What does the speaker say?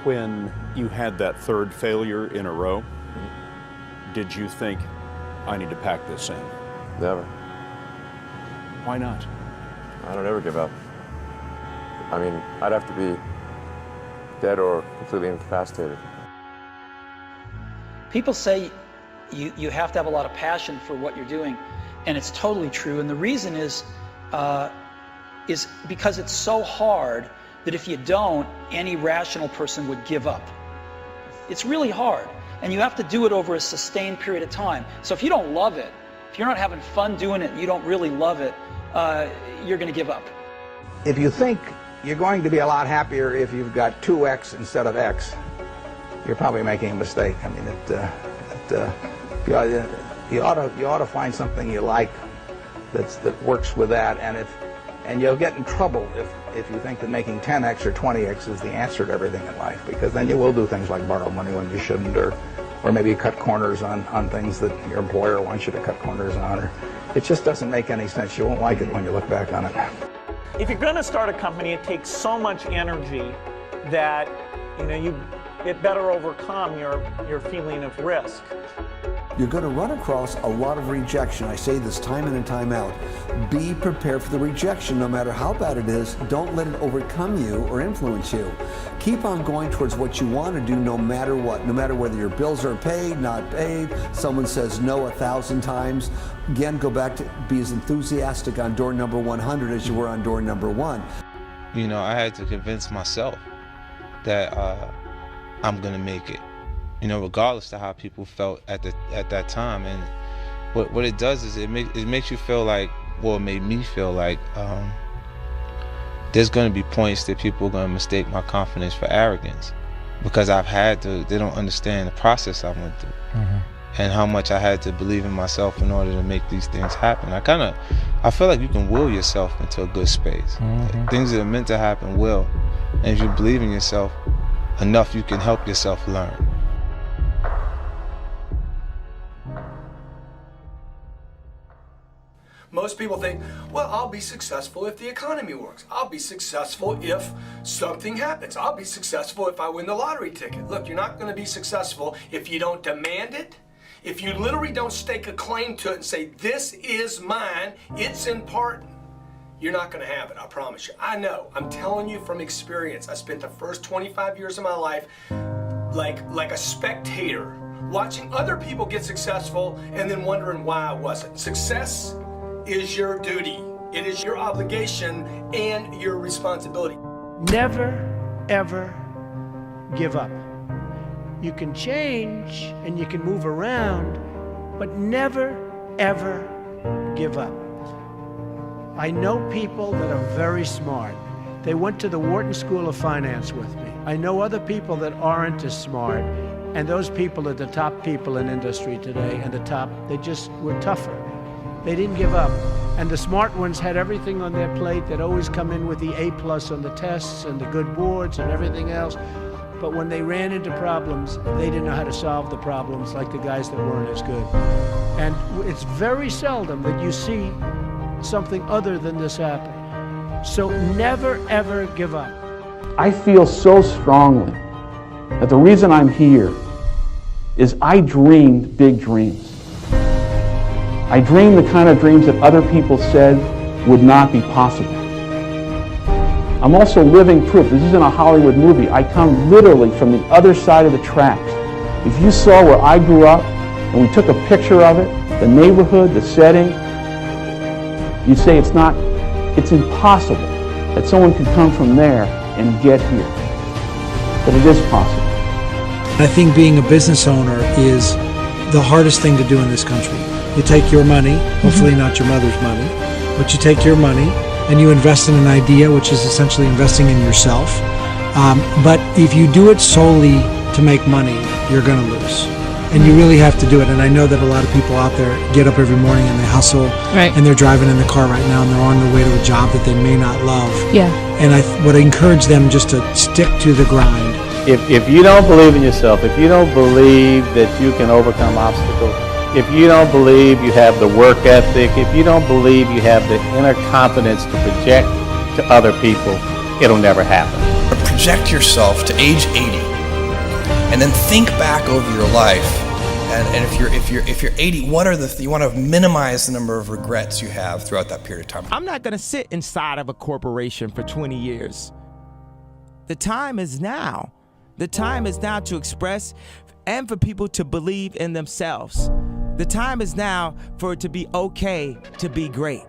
When you had that third failure in a row, did you think, I need to pack this in? Never. Why not? I don't ever give up. I mean, I'd have to be dead or completely incapacitated. People say you have to have a lot of passion for what you're doing, and it's totally true. And the reason is because it's so hard that if you don't, any rational person would give up. It's really hard, and you have to do it over a sustained period of time. So if you don't love it, if you're not having fun doing it and you don't really love it, you're going to give up. If you think you're going to be a lot happier if you've got 2X instead of X, you're probably making a mistake. I mean, you ought to find something you like that works with that, and you'll get in trouble if you think that making 10X or 20X is the answer to everything in life, because then you will do things like borrow money when you shouldn't, or maybe cut corners on things that your employer wants you to cut corners on. Or it just doesn't make any sense. You won't like it when you look back on it. If you're going to start a company, it takes so much energy that it better overcome your feeling of risk. You're going to run across a lot of rejection. I say this time in and time out. Be prepared for the rejection, no matter how bad it is. Don't let it overcome you or influence you. Keep on going towards what you want to do, no matter what. No matter whether your bills are paid, not paid, someone says no 1,000 times. Again, go back to be as enthusiastic on door number 100 as you were on door number 1. I had to convince myself that I'm going to make it. Regardless of how people felt at that time. And what it does is it makes you feel like, well, it made me feel like there's going to be points that people are going to mistake my confidence for arrogance, because they don't understand the process I went through. Mm-hmm. And how much I had to believe in myself in order to make these things happen. I feel like you can will yourself into a good space. Mm-hmm. Things that are meant to happen will. And if you believe in yourself enough, you can help yourself learn. Most people think, well, I'll be successful if the economy works. I'll be successful if something happens. I'll be successful if I win the lottery ticket. Look, you're not going to be successful if you don't demand it. If you literally don't stake a claim to it and say, this is mine, it's important, you're not going to have it, I promise you. I know, I'm telling you from experience. I spent the first 25 years of my life like a spectator, watching other people get successful and then wondering why I wasn't. Success is your duty. It is your obligation and your responsibility. Never, ever give up. You can change and you can move around, but never, ever give up. I know people that are very smart. They went to the Wharton School of Finance with me. I know other people that aren't as smart, and those people are the top people in industry today, and they just were tougher. They didn't give up. And the smart ones had everything on their plate. They'd always come in with the A+ on the tests and the good boards and everything else. But when they ran into problems, they didn't know how to solve the problems like the guys that weren't as good. And it's very seldom that you see something other than this happen. So never, ever give up. I feel so strongly that the reason I'm here is I dreamed big dreams. I dreamed the kind of dreams that other people said would not be possible. I'm also living proof. This isn't a Hollywood movie. I come literally from the other side of the tracks. If you saw where I grew up and we took a picture of it, the neighborhood, the setting, you'd say it's impossible that someone could come from there and get here. But it is possible. I think being a business owner is the hardest thing to do in this country. You take your money, hopefully not your mother's money, but you take your money and you invest in an idea, which is essentially investing in yourself. But if you do it solely to make money, you're going to lose. And you really have to do it. And I know that a lot of people out there get up every morning and they hustle, right, and they're driving in the car right now and they're on their way to a job that they may not love. Yeah. And I would encourage them just to stick to the grind. If you don't believe in yourself, if you don't believe that you can overcome obstacles, if you don't believe you have the work ethic, if you don't believe you have the inner confidence to project to other people, it'll never happen. project yourself to age 80, and then think back over your life. And if you're 80, what are you want to minimize the number of regrets you have throughout that period of time. I'm not going to sit inside of a corporation for 20 years. The time is now. The time is now to express and for people to believe in themselves. The time is now for it to be okay to be great.